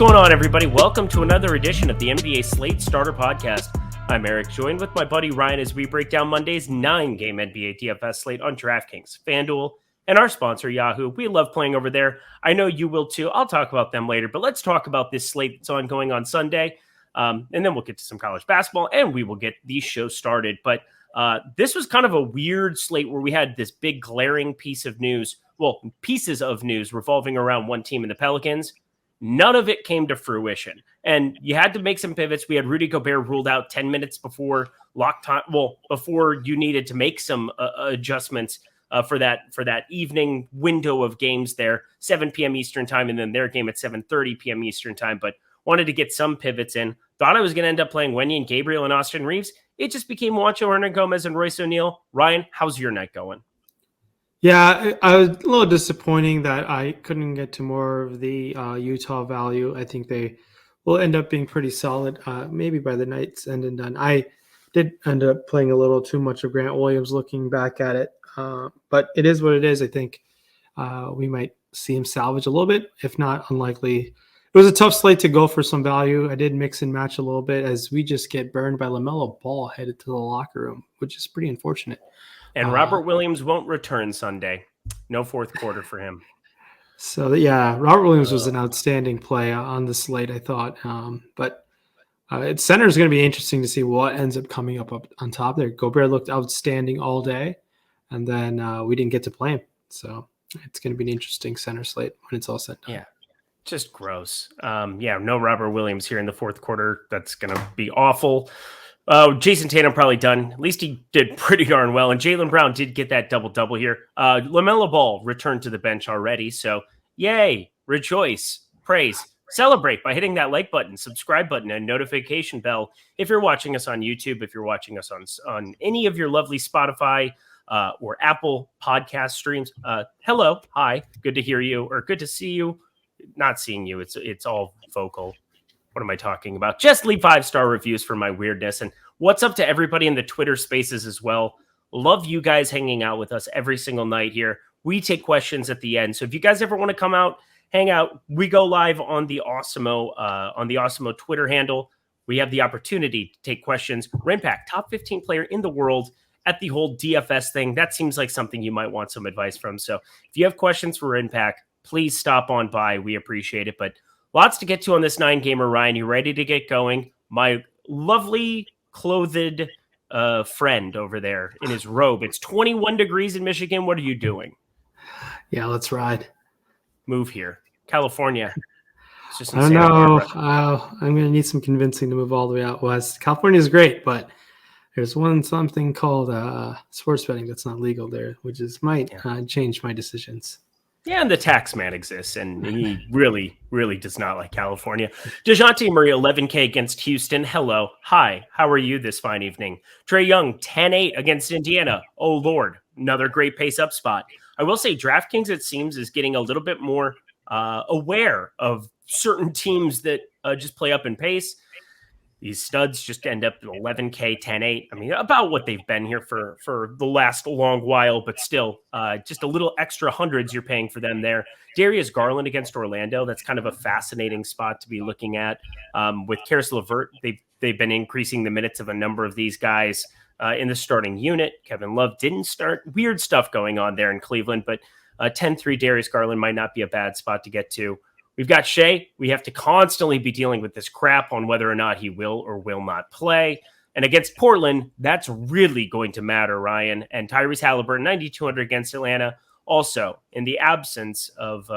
going on, everybody? Welcome to another edition of the NBA Slate Starter Podcast. I'm Eric, joined with my buddy Ryan as we break down Monday's 9-game NBA DFS slate on DraftKings, FanDuel, and our sponsor, Yahoo. We love playing over there. I know you will too. I'll talk about them later, but let's talk about this slate that's ongoing on Sunday, and then we'll get to some college basketball, and we will get these shows started. But this was kind of a weird slate where we had this big glaring piece of news, pieces of news revolving around one team in the Pelicans. None of it came to fruition, and you had to make some pivots. We had Rudy Gobert ruled out 10 minutes before lock time. Before you needed to make some adjustments for that evening window of games there, 7 p.m. Eastern time, and then their game at 7:30 p.m. Eastern time. But wanted to get some pivots in. Thought I was going to end up playing Wenyen Gabriel and Austin Reeves. It just became Juancho Hernangomez and Royce O'Neal. Ryan, how's your night going? Yeah, I was a little disappointing that I couldn't get to more of the Utah value. I think they will end up being pretty solid, maybe by the night's end and done. I did end up playing a little too much of Grant Williams looking back at it, but it is what it is. I think we might see him salvage a little bit, if not unlikely. It was a tough slate to go for some value. I did mix and match a little bit as we just get burned by LaMelo Ball headed to the locker room, which is pretty unfortunate. And Robert Williams won't return Sunday. No fourth quarter for him. So, yeah, Robert Williams was an outstanding play on the slate, I thought. But center is going to be interesting to see what ends up coming up on top there. Gobert looked outstanding all day, and then we didn't get to play him. So it's going to be an interesting center slate when it's all said and done. Yeah, just gross. No Robert Williams here in the fourth quarter. That's going to be awful. Jason Tatum probably done. At least he did pretty darn well. And Jaylen Brown did get that double-double here. LaMelo Ball returned to the bench already. So, yay, rejoice, praise, celebrate by hitting that like button, subscribe button, and notification bell. If you're watching us on YouTube, if you're watching us on any of your lovely Spotify or Apple podcast streams, hello, hi, good to hear you, or good to see you. Not seeing you, it's all vocal. What am I talking about? Just leave 5-star reviews for my weirdness. And what's up to everybody in the Twitter spaces as well. Love you guys hanging out with us every single night here. We take questions at the end. So if you guys ever want to come out, hang out, we go live on the Awesemo Twitter handle. We have the opportunity to take questions. Rayen Patnaik, top 15 player in the world at the whole DFS thing. That seems like something you might want some advice from. So if you have questions for Rayen Patnaik, please stop on by. We appreciate it. But lots to get to on this 9-gamer. Ryan, you ready to get going? My lovely clothed friend over there in his robe. It's 21 degrees in Michigan. What are you doing? Yeah, let's ride. Move here. California. It's just I don't know. I'm going to need some convincing to move all the way out west. California is great, but there's something called sports betting that's not legal there, which might change my decisions. Yeah, and the tax man exists, and he really, really does not like California. DeJounte Murray, 11K against Houston. Hello. Hi. How are you this fine evening? Trae Young, 10-8 against Indiana. Oh, Lord. Another great pace-up spot. I will say DraftKings, it seems, is getting a little bit more aware of certain teams that just play up in pace. These studs just end up at 11K, 10-8. I mean, about what they've been here for the last long while, but still, just a little extra hundreds you're paying for them there. Darius Garland against Orlando, that's kind of a fascinating spot to be looking at. With Karis LeVert, they've been increasing the minutes of a number of these guys in the starting unit. Kevin Love didn't start. Weird stuff going on there in Cleveland, but 10-3 Darius Garland might not be a bad spot to get to. We've got Shea. We have to constantly be dealing with this crap on whether or not he will or will not play. And against Portland, that's really going to matter, Ryan. And Tyrese Halliburton, 9,200 against Atlanta. Also, in the absence of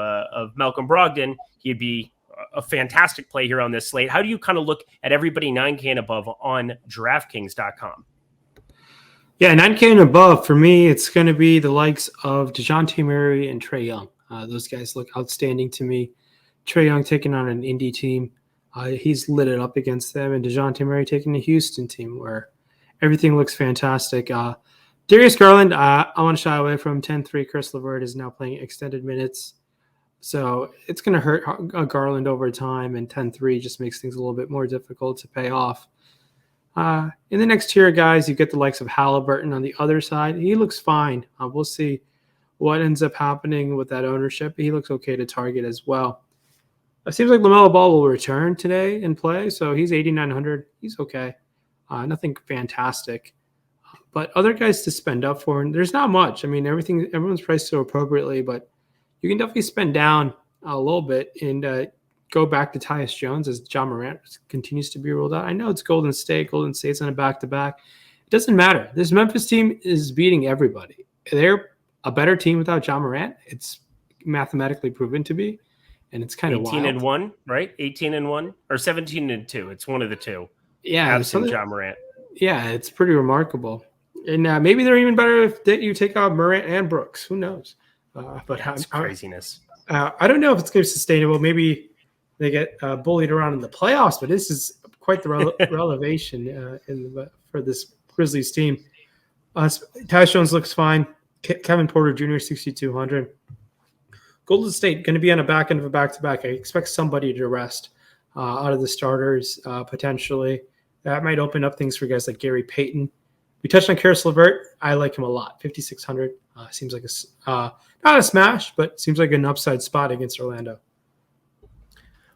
Malcolm Brogdon, he'd be a fantastic play here on this slate. How do you kind of look at everybody 9K and above on DraftKings.com? Yeah, 9K and above, for me, it's going to be the likes of DeJounte Murray and Trae Young. Those guys look outstanding to me. Trae Young taking on an Indy team. He's lit it up against them. And DeJounte Murray taking a Houston team where everything looks fantastic. Darius Garland, I want to shy away from 10-3. Karis LeVert is now playing extended minutes. So it's going to hurt Garland over time. And 10-3 just makes things a little bit more difficult to pay off. In the next tier, guys, you get the likes of Halliburton on the other side. He looks fine. We'll see what ends up happening with that ownership. He looks okay to target as well. It seems like LaMelo Ball will return today and play, so he's 8,900. He's okay. Nothing fantastic. But other guys to spend up for, and there's not much. I mean, everyone's priced so appropriately, but you can definitely spend down a little bit and go back to Tyus Jones as John Morant continues to be ruled out. I know it's Golden State. Golden State's on a back-to-back. It doesn't matter. This Memphis team is beating everybody. They're a better team without John Morant. It's mathematically proven to be, and it's kind of 18-1, right? 18-1 or 17-2. It's one of the two. Yeah, absent John Morant. Yeah, it's pretty remarkable. And maybe they're even better if you take out Morant and Brooks. Who knows? But it's craziness. I don't know if it's going to be sustainable. Maybe they get bullied around in the playoffs, but this is quite the relevation for this Grizzlies team. Tyus Jones looks fine. Kevin Porter Jr. 6,200. Golden State going to be on the back end of a back-to-back. I expect somebody to rest out of the starters potentially. That might open up things for guys like Gary Payton. We touched on Karis LeVert. I like him a lot. 5,600 seems like not a smash, but seems like an upside spot against Orlando.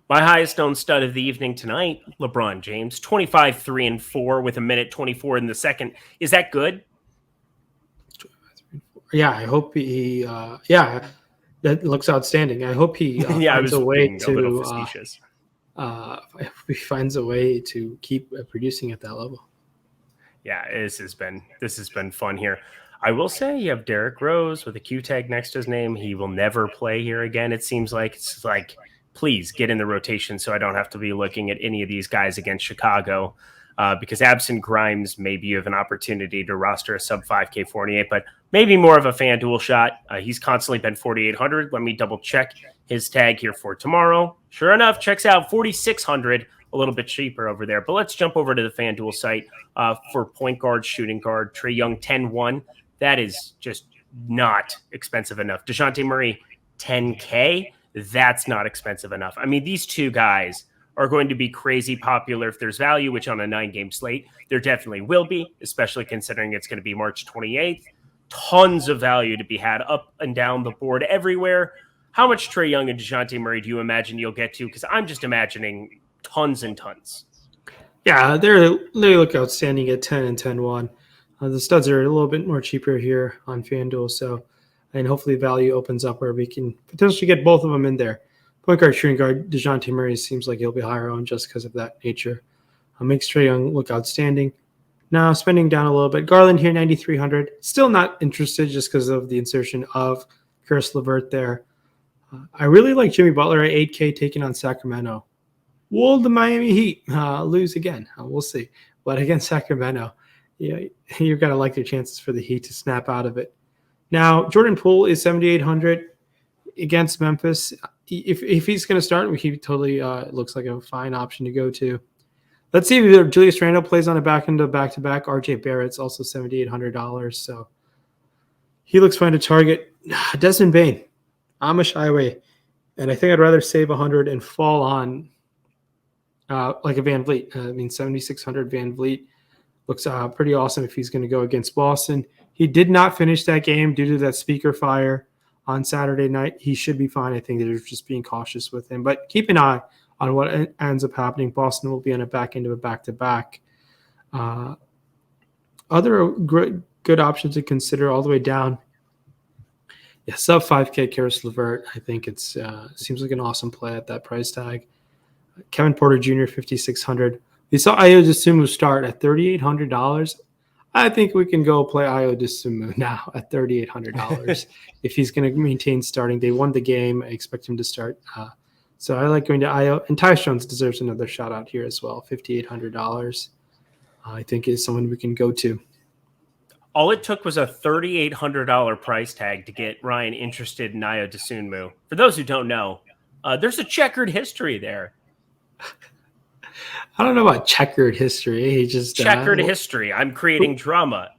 My highest owned stud of the evening tonight, LeBron James, 25, 3, and 4 with a minute 24 in the second. Is that good? Yeah, I hope he. That looks outstanding. I hope he finds a way to. He finds a way to keep producing at that level. Yeah, this has been fun here. I will say you have Derrick Rose with a Q tag next to his name. He will never play here again. It seems like it's like, please get in the rotation so I don't have to be looking at any of these guys against Chicago. Because absent Grimes, maybe you have an opportunity to roster a sub 5K 48, but maybe more of a FanDuel shot. He's constantly been 4,800. Let me double check his tag here for tomorrow. Sure enough, checks out 4,600, a little bit cheaper over there. But let's jump over to the FanDuel site for point guard, shooting guard, Trae Young 10-1. That is just not expensive enough. DeJounte Murray 10K. That's not expensive enough. I mean, these two guys are going to be crazy popular if there's value, which on a 9-game slate, there definitely will be, especially considering it's going to be March 28th. Tons of value to be had up and down the board everywhere. How much Trae Young and DeJounte Murray do you imagine you'll get to? Because I'm just imagining tons and tons. Yeah, they look outstanding at 10 and 10-1. The studs are a little bit more cheaper here on FanDuel, and hopefully value opens up where we can potentially get both of them in there. Point guard, shooting guard, DeJounte Murray seems like he'll be higher owned just because of that nature. Makes Trae Young look outstanding. Now, spending down a little bit. Garland here, 9,300. Still not interested just because of the insertion of Karis LeVert there. I really like Jimmy Butler at 8K taking on Sacramento. Will the Miami Heat lose again? We'll see. But against Sacramento, you've got to like your chances for the Heat to snap out of it. Now, Jordan Poole is 7,800 against Memphis. If he's going to start, he totally looks like a fine option to go to. Let's see if Julius Randle plays on the back end of back-to-back. RJ Barrett's also $7,800, so he looks fine to target. Desmond Bane, Amish Highway, and I think I'd rather save 100 and fall on like a Van Vliet. 7,600 Van Vliet looks pretty awesome if he's going to go against Boston. He did not finish that game due to that speaker fire on Saturday night. He should be fine. I think they're just being cautious with him. But keep an eye on what ends up happening. Boston will be on a back end of a back-to-back. Other good options to consider all the way down. Yeah, sub 5K Karis LeVert. I think it's seems like an awesome play at that price tag. Kevin Porter Jr. 5,600. We saw Ayo Dosunmu start at $3,800. I think we can go play Ayo Dosunmu now at $3,800 if he's going to maintain starting. They won the game. I expect him to start. So I like going to Ayo. And Tyus Jones deserves another shout out here as well. $5,800. I think is someone we can go to. All it took was a $3,800 price tag to get Ryan interested in Ayo Dosunmu. For those who don't know, there's a checkered history there. I don't know about checkered history. He just checkered history. I'm creating drama.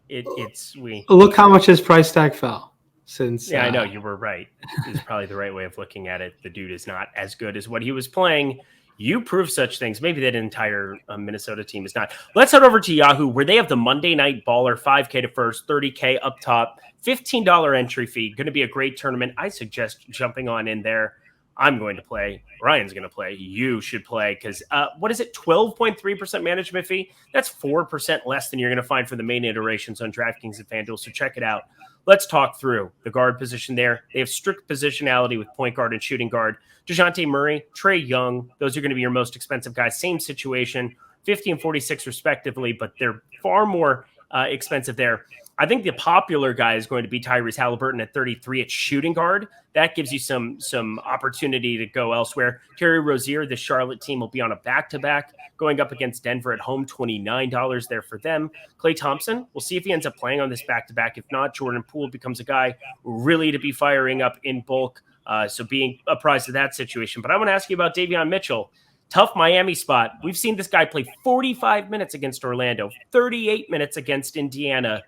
Look how much his price tag fell since. Yeah, I know you were right. Is probably the right way of looking at it. The dude is not as good as what he was playing. You prove such things. Maybe that entire Minnesota team is not. Let's head over to Yahoo, where they have the Monday Night Baller 5K to first, 30K up top, $15 entry fee. Going to be a great tournament. I suggest jumping on in there. I'm going to play. Ryan's going to play. You should play because what is it? 12.3% management fee. That's 4% less than you're going to find for the main iterations on DraftKings and FanDuel. So check it out. Let's talk through the guard position there. They have strict positionality with point guard and shooting guard. DeJounte Murray, Trae Young, those are going to be your most expensive guys. Same situation, 50 and 46 respectively, but they're far more expensive there. I think the popular guy is going to be Tyrese Halliburton at 33 at shooting guard. That gives you some opportunity to go elsewhere. Terry Rozier, the Charlotte team, will be on a back-to-back going up against Denver at home, $29 there for them. Klay Thompson, we'll see if he ends up playing on this back-to-back. If not, Jordan Poole becomes a guy really to be firing up in bulk. So being apprised of that situation. But I want to ask you about Davion Mitchell. Tough Miami spot. We've seen this guy play 45 minutes against Orlando, 38 minutes against Indiana.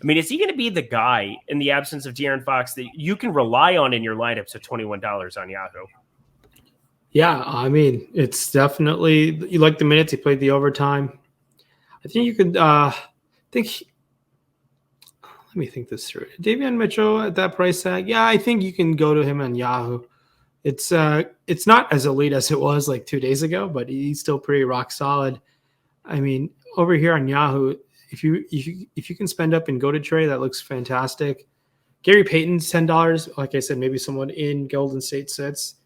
I mean, is he going to be the guy in the absence of De'Aaron Fox that you can rely on in your lineups at $21 on Yahoo? Yeah, I mean, it's definitely, you like the minutes, he played the overtime. I think you could let me think this through. Davion Mitchell at that price tag, yeah, I think you can go to him on Yahoo. It's not as elite as it was like 2 days ago, but he's still pretty rock solid. I mean, over here on Yahoo, if you can spend up and go to Trey, that looks fantastic. Gary Payton's $10. Like I said, maybe someone in Golden State sits.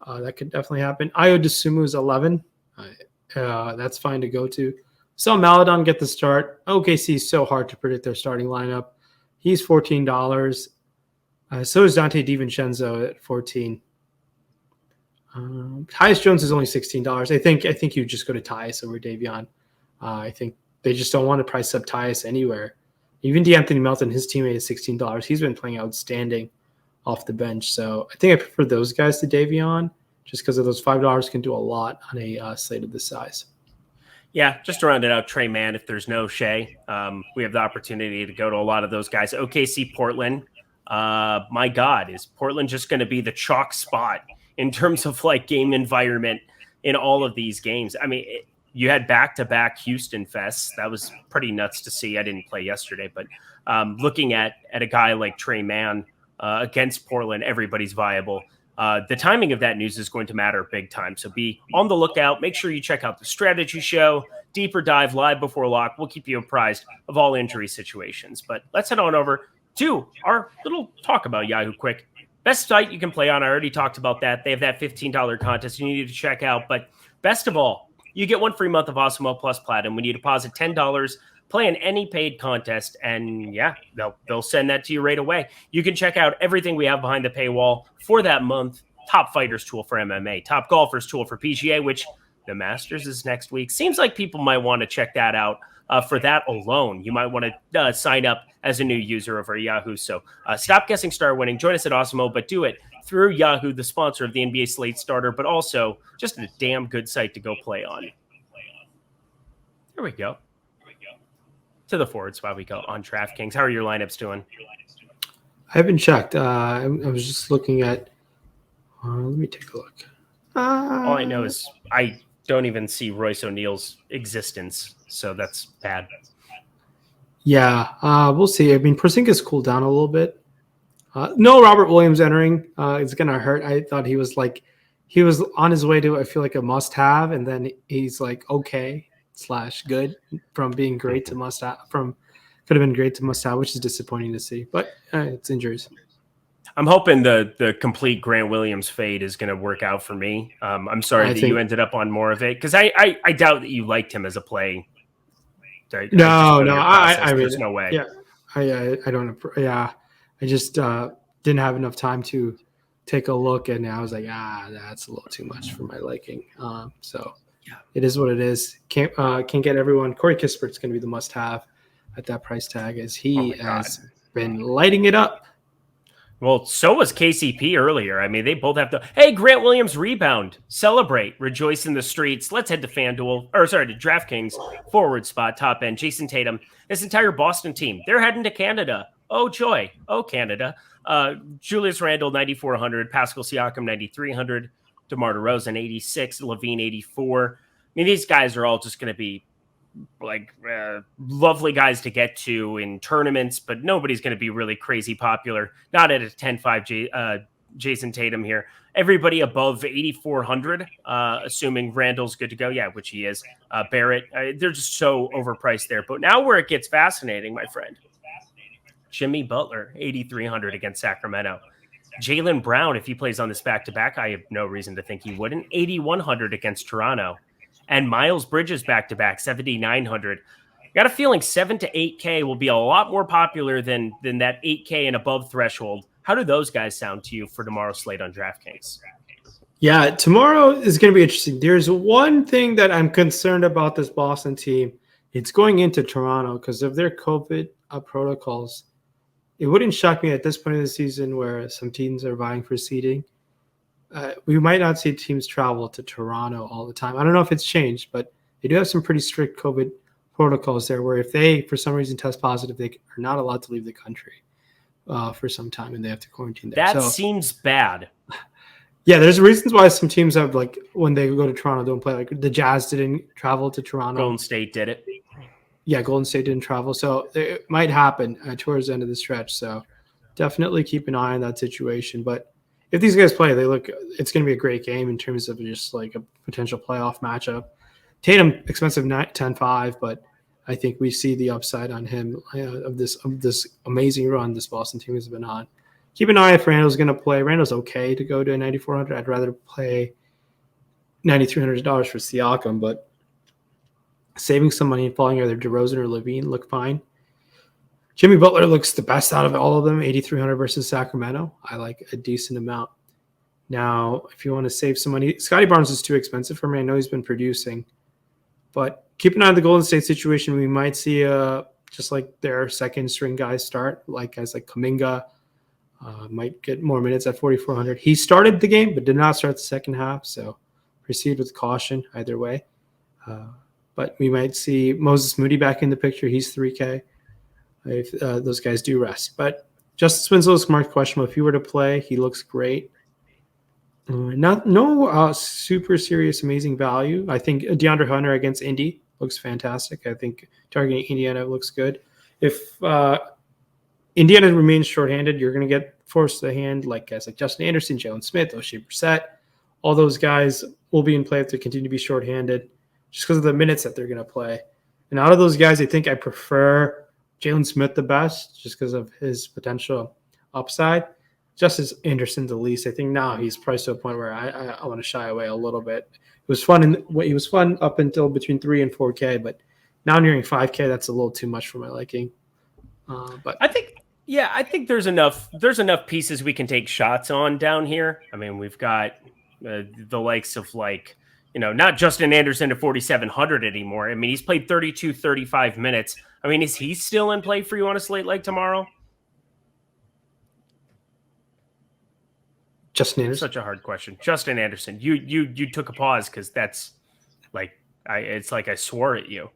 That could definitely happen. Ayo Dosunmu is 11. That's fine to go to. Saw Maladon get the start. OKC is so hard to predict their starting lineup. He's $14. So is Dante DiVincenzo at 14. Tyus Jones is only $16. I think you just go to Tyus over Davion. I think they just don't want to price up Tyus anywhere. Even DeAnthony Melton, his teammate, is $16. He's been playing outstanding off the bench. So I think I prefer those guys to Davion just because of those $5 can do a lot on a slate of this size. Yeah, just to round it out, Trey Mann, if there's no Shea, we have the opportunity to go to a lot of those guys. OKC, Portland. My God, is Portland just going to be the chalk spot in terms of like game environment in all of these games? I mean, you had back-to-back Houston fests. That was pretty nuts to see. I didn't play yesterday, but looking at a guy like Trey Mann against Portland, everybody's viable. The timing of that news is going to matter big time. So be on the lookout. Make sure you check out the strategy show, Deeper Dive live before lock. We'll keep you apprised of all injury situations. But let's head on over to our little talk about Yahoo quick. Best site you can play on. I already talked about that. They have that $15 contest you need to check out. But best of all, you get 1 free month of Awesemo Plus Platinum when you deposit $10, play in any paid contest, and yeah, they'll send that to you right away. You can check out everything we have behind the paywall for that month. Top fighters tool for MMA, top golfers tool for PGA, which the Masters is next week. Seems like people might want to check that out. For that alone, you might want to sign up as a new user over Yahoo. So stop guessing start winning. Join us at Awesemo, but do it through Yahoo, the sponsor of the NBA Slate Starter, but also just a damn good site to go play on. Here we go. To the forward spot we go on DraftKings. How are your lineups doing? I haven't checked. I was just looking at let me take a look. All I know is I don't even see Royce O'Neal's existence, so that's bad. Yeah, we'll see. I mean, Porzingis cooled down a little bit. No Robert Williams entering. It's going to hurt. I thought he was on his way to, I feel like, a must-have, and then he's like okay/good from being great to must-have. Could have been great to must-have, which is disappointing to see. But it's injuries. I'm hoping the complete Grant Williams fade is going to work out for me. I'm sorry that you ended up on more of it because I doubt that you liked him as a play. There's no way. Yeah, I don't. Yeah, I just didn't have enough time to take a look, and I was like, that's a little too much for my liking. So yeah, it is what it is. Can't get everyone. Corey Kispert's going to be the must-have at that price tag, as he has been lighting it up. Well, so was KCP earlier. I mean, they both have to. Hey, Grant Williams rebound, celebrate, rejoice in the streets. Let's head to DraftKings forward spot top end. Jason Tatum, this entire Boston team, they're heading to Canada. Oh joy, oh Canada. Julius Randle 9,400, Pascal Siakam 9,300, DeMar DeRozan 86, Levine 84. I mean, these guys are all just going to be like lovely guys to get to in tournaments, but nobody's going to be really crazy popular. Not at a 10-5 Jason Tatum here. Everybody above 8,400, assuming Randall's good to go. Yeah, which he is. Barrett, they're just so overpriced there. But now where it gets fascinating, my friend. Jimmy Butler, 8,300 against Sacramento. Jaylen Brown, if he plays on this back-to-back, I have no reason to think he wouldn't. 8,100 against Toronto. And Miles Bridges back-to-back, 7,900. Got a feeling 7 to 8K will be a lot more popular than that 8K and above threshold. How do those guys sound to you for tomorrow's slate on DraftKings? Yeah, tomorrow is going to be interesting. There's one thing that I'm concerned about this Boston team. It's going into Toronto because of their COVID protocols. It wouldn't shock me at this point of the season where some teams are vying for seeding. We might not see teams travel to Toronto all the time. I don't know if it's changed, but they do have some pretty strict COVID protocols there where if they, for some reason, test positive, they are not allowed to leave the country for some time and they have to quarantine there. That seems bad. Yeah, there's reasons why some teams have, like, when they go to Toronto, don't play. Like the Jazz didn't travel to Toronto. Golden State did it. Yeah, Golden State didn't travel. So it might happen towards the end of the stretch. So definitely keep an eye on that situation. But if these guys play, it's going to be a great game in terms of just like a potential playoff matchup. Tatum, expensive 10-5, but I think we see the upside on him of this amazing run this Boston team has been on. Keep an eye if Randall's going to play. Randall's okay to go to 9,400. I'd rather play $9,300 for Siakam, but saving some money and falling either DeRozan or Levine look fine. Jimmy Butler looks the best out of all of them, 8,300 versus Sacramento. I like a decent amount. Now, if you want to save some money, Scotty Barnes is too expensive for me. I know he's been producing, but keep an eye on the Golden State situation. We might see just like their second string guys start, like guys like Kuminga. Might get more minutes at 4,400. He started the game, but did not start the second half. So proceed with caution either way. But we might see Moses Moody back in the picture. He's 3K if those guys do rest. But Justice Winslow's marked questionable. If he were to play, he looks great. No super serious, amazing value. I think DeAndre Hunter against Indy looks fantastic. I think targeting Indiana looks good. If Indiana remains shorthanded, you're going to get forced to hand like guys like Justin Anderson, Jalen Smith, O'Shea Brissett. All those guys will be in play if they continue to be shorthanded just because of the minutes that they're going to play. And out of those guys, I think I prefer Jalen Smith the best just because of his potential upside. Justice Anderson the least. I think now he's priced to a point where I want to shy away a little bit. It was fun he was fun up until between 3 and 4K, but now nearing 5K, that's a little too much for my liking. But I think there's enough pieces we can take shots on down here. I mean, we've got the likes of not Justin Anderson at 4,700 anymore. I mean, he's played 35 minutes. I mean, is he still in play for you on a slate like tomorrow? Justin Anderson. Such a hard question. Justin Anderson. You took a pause because that's it's like I swore at you.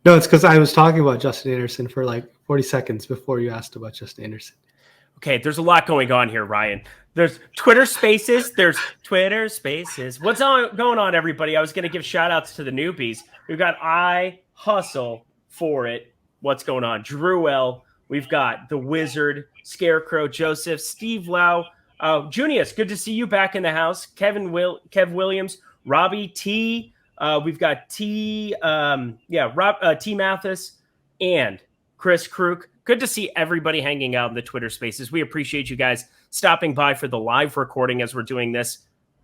No, it's because I was talking about Justin Anderson for like 40 seconds before you asked about Justin Anderson. Okay, there's a lot going on here, Ryan. There's Twitter Spaces. What's going on, everybody? I was going to give shout-outs to the newbies. We've got I Hustle for it. What's going on? Drew L. We've got The Wizard, Scarecrow, Joseph, Steve Lau, Junius, good to see you back in the house. Kev Williams, Robbie T. We've got T. T. Mathis and Chris Kruk. Good to see everybody hanging out in the Twitter Spaces. We appreciate you guys stopping by for the live recording as we're doing this.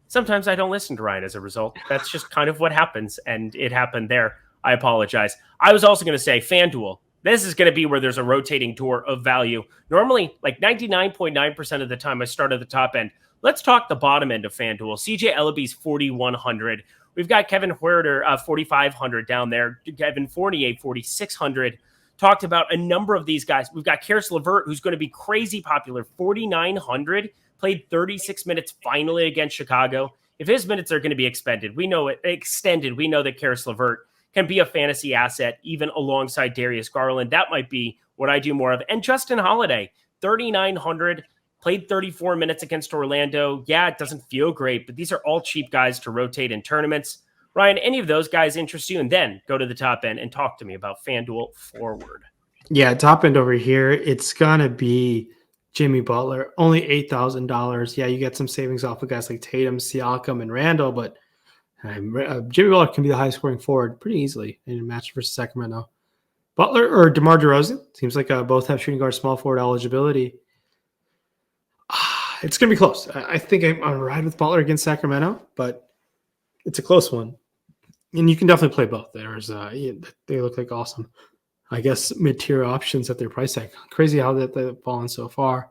Sometimes I don't listen to Ryan as a result. That's just kind of what happens, and it happened there. I apologize. I was also going to say FanDuel. This is going to be where there's a rotating door of value. Normally, like 99.9% of the time, I start at the top end. Let's talk the bottom end of FanDuel. CJ Ellaby's 4,100. We've got Kevin Huerter, 4,500 down there. Kevin Fournier, 4,600. Talked about a number of these guys. We've got Karis LeVert, who's going to be crazy popular, 4,900. Played 36 minutes finally against Chicago. If his minutes are going to be extended, we know that Karis LeVert can be a fantasy asset, even alongside Darius Garland. That might be what I do more of. And Justin Holiday, 3,900, played 34 minutes against Orlando. Yeah, it doesn't feel great, but these are all cheap guys to rotate in tournaments. Ryan, any of those guys interest you? And then go to the top end and talk to me about FanDuel Forward. Yeah, top end over here, it's going to be Jimmy Butler, only $8,000. Yeah, you get some savings off of guys like Tatum, Siakam, and Randall, but Jimmy Butler can be the highest scoring forward pretty easily in a match versus Sacramento. Butler or DeMar DeRozan, seems like both have shooting guard small forward eligibility. It's going to be close. I think I'm on a ride with Butler against Sacramento, but it's a close one. And you can definitely play both. They look like awesome, I guess, mid-tier options at their price tag. Crazy how they've fallen so far.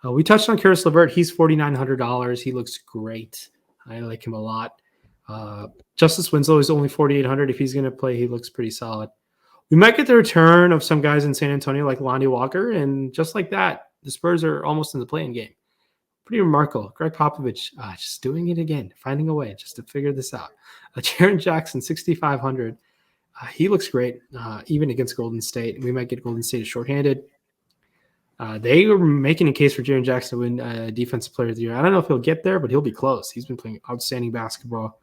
We touched on Karis LeVert. He's $4,900. He looks great. I like him a lot. Justice Winslow is only $4,800. If he's going to play, he looks pretty solid. We might get the return of some guys in San Antonio like Lonnie Walker, and just like that, the Spurs are almost in the play-in game. Pretty remarkable. Greg Popovich just doing it again, finding a way just to figure this out. Jaren Jackson, $6,500. He looks great, even against Golden State. We might get Golden State shorthanded. They were making a case for Jaren Jackson to win Defensive Player of the Year. I don't know if he'll get there, but he'll be close. He's been playing outstanding basketball.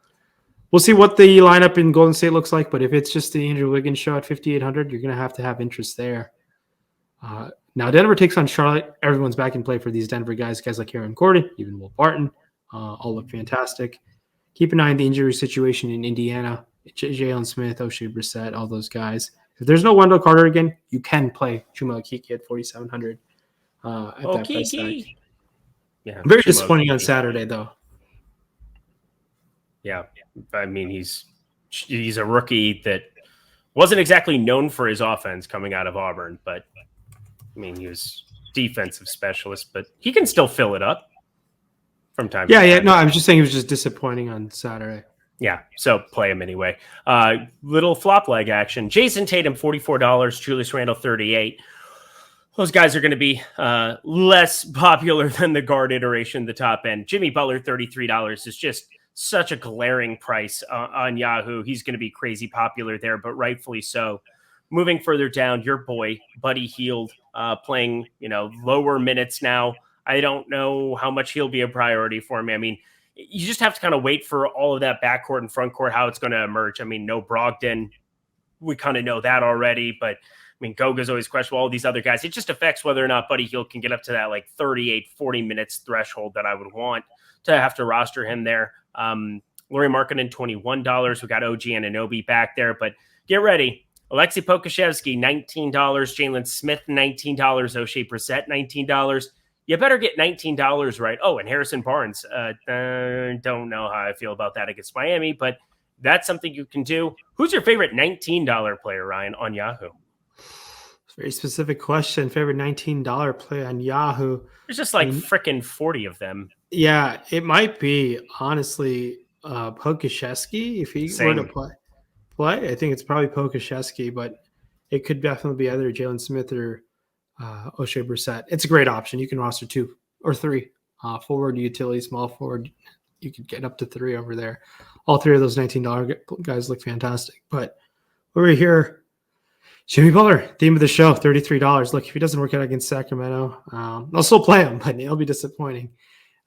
We'll see what the lineup in Golden State looks like, but if it's just the Andrew Wiggins show at $5,800, you're going to have interest there. Now, Denver takes on Charlotte. Everyone's back in play for these Denver guys like Aaron Gordon, even Will Barton, all look fantastic. Keep an eye on the injury situation in Indiana. Jalen Smith, O'Shea Brissett, all those guys. If there's no Wendell Carter again, you can play Chuma Okeke at $4,700 at that price tag. Yeah, very disappointing on Saturday, though. Yeah, I mean, he's a rookie that wasn't exactly known for his offense coming out of Auburn, but I mean, he was defensive specialist, but he can still fill it up from time to time. Yeah. No, I'm just saying he was just disappointing on Saturday. Yeah, so play him anyway. Little flop leg action. Jason Tatum, $44. Julius Randle, $38. Those guys are going to be less popular than the guard iteration, the top end. Jimmy Butler, $33 is just such a glaring price on Yahoo. He's going to be crazy popular there, but rightfully so. Moving further down, your boy, Buddy Hield, playing, lower minutes now. I don't know how much he'll be a priority for me. I mean, you just have to kind of wait for all of that backcourt and frontcourt, how it's going to emerge. I mean, no Brogdon. We kind of know that already, but I mean, Goga's always questionable, all these other guys. It just affects whether or not Buddy Hield can get up to that like 38, 40 minutes threshold that I would want to have to roster him there. Lauri Markkanen, $21. We got OG Anunoby back there, but get ready. Alexei Pokusevski, $19. Jalen Smith, $19. O'Shea Brissett, $19. You better get $19 right. Oh, and Harrison Barnes. Don't know how I feel about that against Miami, but that's something you can do. Who's your favorite $19 player, Ryan, on Yahoo? Very specific question. Favorite $19 play on Yahoo? There's just like freaking 40 of them. Yeah, it might be, honestly, Pokusevski if he were to play. I think it's probably Pokusevski, but it could definitely be either Jalen Smith or O'Shea Brissett. It's a great option. You can roster 2 or 3 forward, utility, small forward. You could get up to 3 over there. All 3 of those $19 guys look fantastic. But over here, Jimmy Butler, theme of the show, $33. Look, if he doesn't work out against Sacramento, I'll still play him, but it'll be disappointing.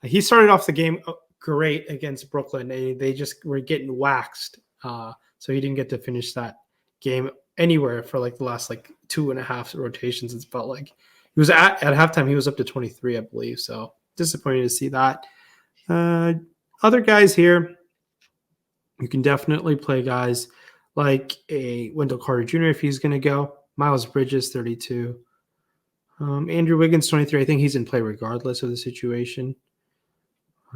He started off the game great against Brooklyn. They just were getting waxed. So he didn't get to finish that game anywhere for like the last 2.5 rotations. It's felt like he was at halftime. He was up to 23, I believe. So disappointing to see that. Other guys here, you can definitely play guys like a Wendell Carter Jr. if he's going to go. Miles Bridges, 32. Andrew Wiggins, 23. I think he's in play regardless of the situation.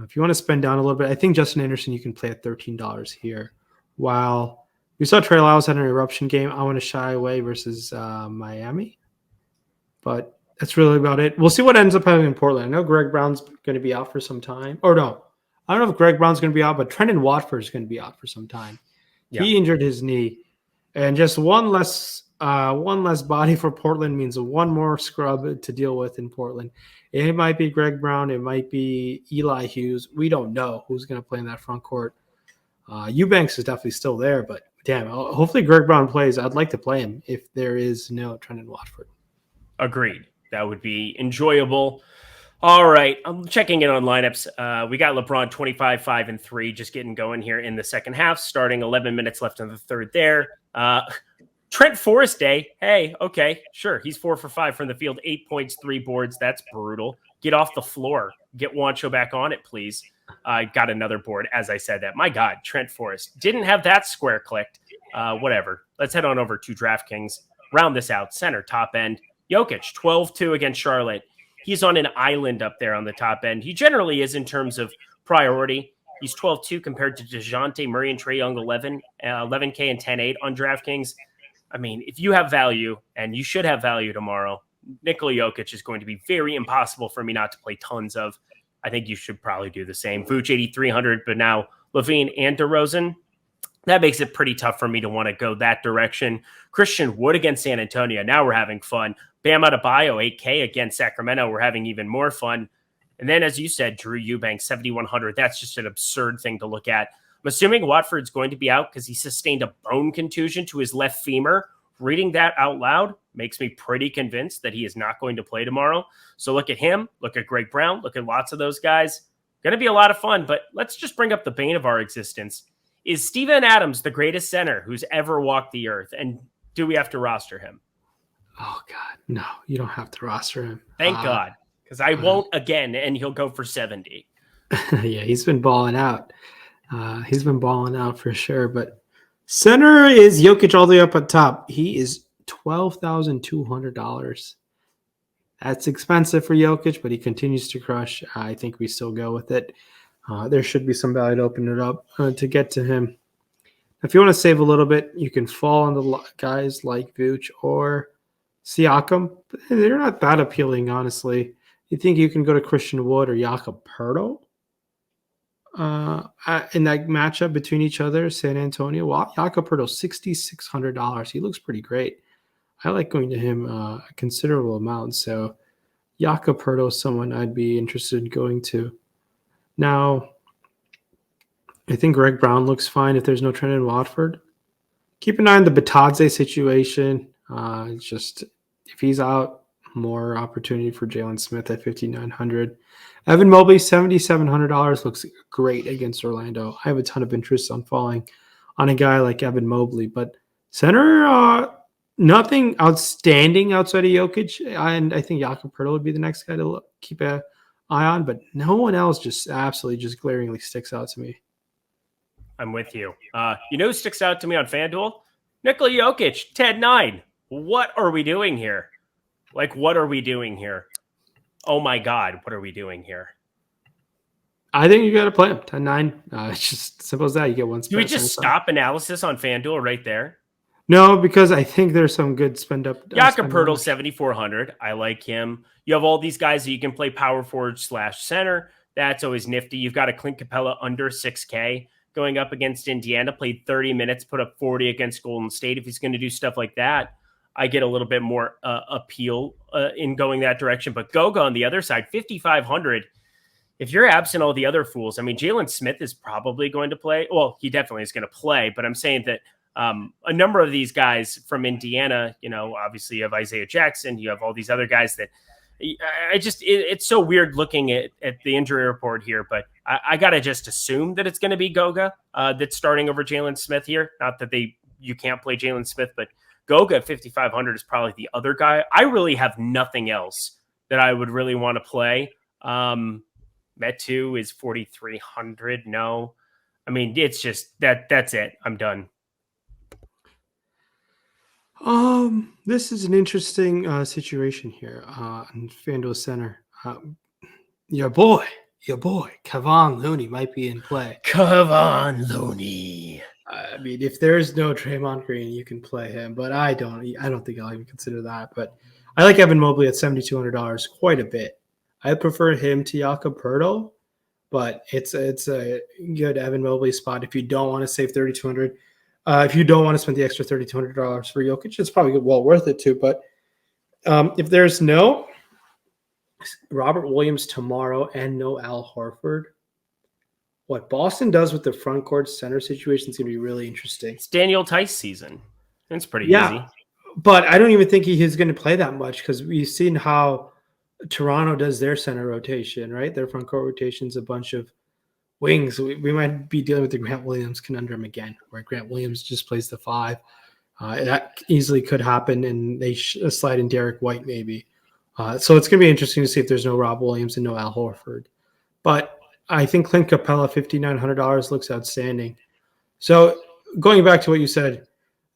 If you want to spend down a little bit, I think Justin Anderson you can play at $13 here. While we saw Trey Lyles had an eruption game, I want to shy away versus Miami. But that's really about it. We'll see what ends up happening in Portland. I know Greg Brown's going to be out for some time. Or no, I don't know if Greg Brown's going to be out, but Trendon Watford is going to be out for some time. Yeah. He injured his knee. And just one less body for Portland means one more scrub to deal with in Portland. It might be Greg Brown. It might be Eli Hughes. We don't know who's going to play in that front court. Eubanks is definitely still there, but damn, hopefully Greg Brown plays. I'd like to play him if there is no Trendon Watford. Agreed. That would be enjoyable. All right, I'm checking in on lineups. We got LeBron 25, 5, and 3, just getting going here in the second half, starting 11 minutes left in the third there. Trent Forrest day. Hey, okay, sure. He's 4 for 5 from the field, 8 points, 3 boards. That's brutal. Get off the floor. Get Juancho back on it, please. I got another board as I said that. My God, Trent Forrest didn't have that square clicked. Whatever. Let's head on over to DraftKings. Round this out. Center, top end. Jokic, 12-2 against Charlotte. He's on an island up there on the top end. He generally is in terms of priority. He's 12-2 compared to DeJounte Murray and Trae Young 11K and 10-8 on DraftKings. I mean, if you have value, and you should have value tomorrow, Nikola Jokic is going to be very impossible for me not to play tons of. I think you should probably do the same. Vooch 8,300, but now Levine and DeRozan. That makes it pretty tough for me to want to go that direction. Christian Wood against San Antonio. Now we're having fun. Bam Adebayo, 8K against Sacramento. We're having even more fun. And then, as you said, Drew Eubanks, 7,100. That's just an absurd thing to look at. I'm assuming Watford's going to be out because he sustained a bone contusion to his left femur. Reading that out loud makes me pretty convinced that he is not going to play tomorrow. So look at him. Look at Greg Brown. Look at lots of those guys. Going to be a lot of fun, but let's just bring up the bane of our existence. Is Steven Adams the greatest center who's ever walked the earth? And do we have to roster him? Oh, God. No, you don't have to roster him. Thank God, because I won't again, and he'll go for 70. Yeah, he's been balling out. He's been balling out for sure. But center is Jokic all the way up at top. He is $12,200. That's expensive for Jokic, but he continues to crush. I think we still go with it. There should be some value to open it up to get to him. If you want to save a little bit, you can fall on the guys like Vooch or Siakam. They're not that appealing, honestly. You think you can go to Christian Wood or Jakob Poeltl in that matchup between each other, San Antonio? Well, Jakob Poeltl, $6,600. He looks pretty great. I like going to him a considerable amount. So Jakob Poeltl is someone I'd be interested in going to. Now, I think Greg Brown looks fine if there's no trend in Watford. Keep an eye on the Batadze situation. Just if he's out, more opportunity for Jalen Smith at $5,900. Evan Mobley, $7,700 looks great against Orlando. I have a ton of interest on falling on a guy like Evan Mobley, but center, nothing outstanding outside of Jokic, and I think Jakob Poeltl would be the next guy to keep an eye on, but no one else just absolutely just glaringly sticks out to me. I'm with you. You know who sticks out to me on FanDuel? Nikola Jokic, 10-9. What are we doing here? What are we doing here? Oh my God, what are we doing here? I think you got to play him 10-9. It's just simple as that. You get one. Do we just stop analysis on FanDuel right there? No, because I think there's some good spend up. Jakob Poeltl, 7,400. I like him. You have all these guys that you can play power forward / center. That's always nifty. You've got a Clint Capella under 6K going up against Indiana, played 30 minutes, put up 40 against Golden State. If he's going to do stuff like that, I get a little bit more appeal in going that direction. But Goga on the other side, 5,500. If you're absent all the other fools, I mean, Jalen Smith is probably going to play. Well, he definitely is going to play, but I'm saying that a number of these guys from Indiana, obviously you have Isaiah Jackson, you have all these other guys that it's so weird looking at the injury report here, but I got to just assume that it's going to be Goga that's starting over Jalen Smith here. Not that you can't play Jalen Smith, but Goga at 5,500 is probably the other guy. I really have nothing else that I would really want to play. Metu is 4,300. No, I mean, it's just that's it. I'm done. This is an interesting situation here in FanDuel Center. Your boy, Kevon Looney might be in play. Kevon Looney. I mean, if there's no Draymond Green, you can play him, but I don't think I'll even consider that. But I like Evan Mobley at $7,200 quite a bit. I prefer him to Jakob Poeltl, but it's a good Evan Mobley spot if you don't want to save $3,200. If you don't want to spend the extra $3,200 for Jokic, it's probably well worth it too. But if there's no Robert Williams tomorrow and no Al Horford, what Boston does with the front court center situation is going to be really interesting. It's Daniel Tice season. It's pretty easy. But I don't even think he's going to play that much because we've seen how Toronto does their center rotation, right? Their front court rotation's a bunch of wings. We might be dealing with the Grant Williams conundrum again, where Grant Williams just plays the 5 That easily could happen, and they slide in Derek White maybe. So it's going to be interesting to see if there's no Rob Williams and no Al Horford. But I think Clint Capella, $5,900 looks outstanding. So going back to what you said,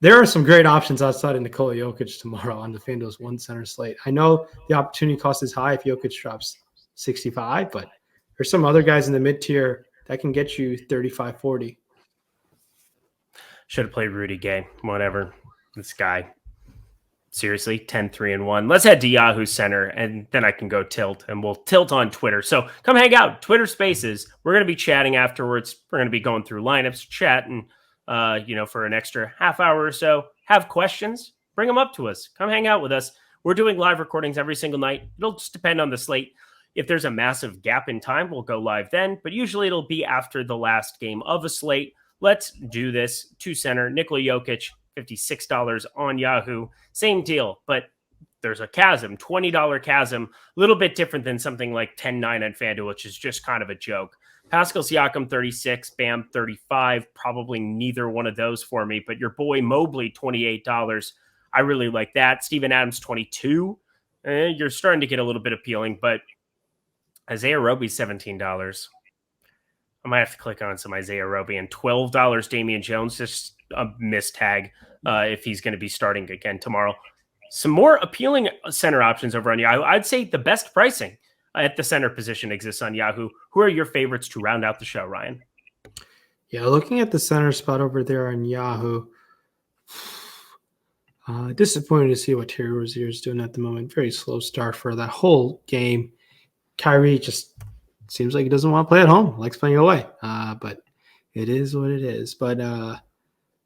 there are some great options outside of Nikola Jokic tomorrow on the FanDuel's one center slate. I know the opportunity cost is high if Jokic drops 65, but there's some other guys in the mid-tier that can get you 35, 40. Should have played Rudy Gay. Whatever. This guy. Seriously, 10-3-1. Let's head to Yahoo Center, and then I can go tilt, and we'll tilt on Twitter. So come hang out. Twitter Spaces. We're going to be chatting afterwards. We're going to be going through lineups, chatting, for an extra half hour or so. Have questions? Bring them up to us. Come hang out with us. We're doing live recordings every single night. It'll just depend on the slate. If there's a massive gap in time, we'll go live then, but usually it'll be after the last game of a slate. Let's do this. 2 center, Nikola Jokic, $56 on Yahoo. Same deal, but there's a chasm, $20 chasm, a little bit different than something like 10-9 on FanDuel, which is just kind of a joke. Pascal Siakam, 36, Bam, 35. Probably neither one of those for me, but your boy Mobley, $28. I really like that. Steven Adams, 22. You're starting to get a little bit appealing, but Isaiah Roby, $17. I might have to click on some Isaiah Roby. And $12 Damian Jones, just a missed tag if he's going to be starting again tomorrow. Some more appealing center options over on Yahoo. I'd say the best pricing at the center position exists on Yahoo. Who are your favorites to round out the show, Ryan? Yeah, looking at the center spot over there on Yahoo, disappointed to see what Terry Rozier is doing at the moment. Very slow start for that whole game. Kyrie just seems like he doesn't want to play at home, likes playing away. But it is what it is. But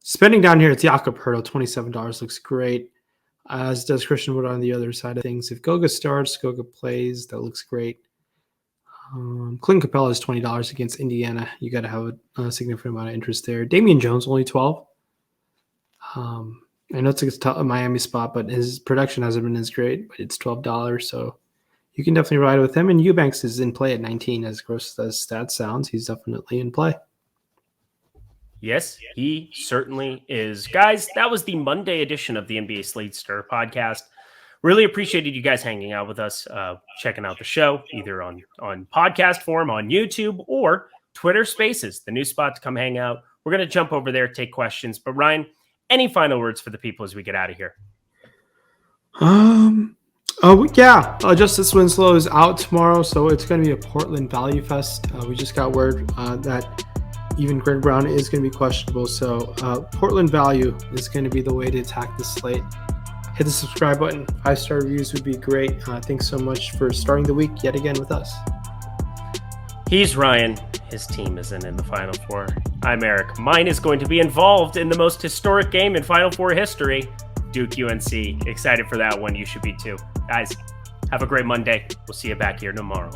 spending down here, it's Jakob Poeltl, $27 looks great, as does Christian Wood on the other side of things. If Goga starts, Goga plays, that looks great. Clint Capella is $20 against Indiana. You got to have a significant amount of interest there. Damian Jones, only 12. I know it's a Miami spot, but his production hasn't been as great, but it's $12, so you can definitely ride with him. And Eubanks is in play at 19, as gross as stats sounds. He's definitely in play. Yes, he certainly is. Guys, that was the Monday edition of the NBA Slate Starter podcast. Really appreciated you guys hanging out with us, checking out the show, either on podcast form, on YouTube, or Twitter Spaces, the new spot to come hang out. We're going to jump over there, take questions. But Ryan, any final words for the people as we get out of here? Justice Winslow is out tomorrow, so it's going to be a Portland Value Fest. We just got word that even Greg Brown is going to be questionable, so Portland Value is going to be the way to attack the slate. Hit the subscribe button. 5-star reviews would be great. Thanks so much for starting the week yet again with us. He's Ryan. His team isn't in the Final Four. I'm Eric. Mine is going to be involved in the most historic game in Final Four history, Duke UNC. Excited for that one. You should be too. Guys, have a great Monday. We'll see you back here tomorrow.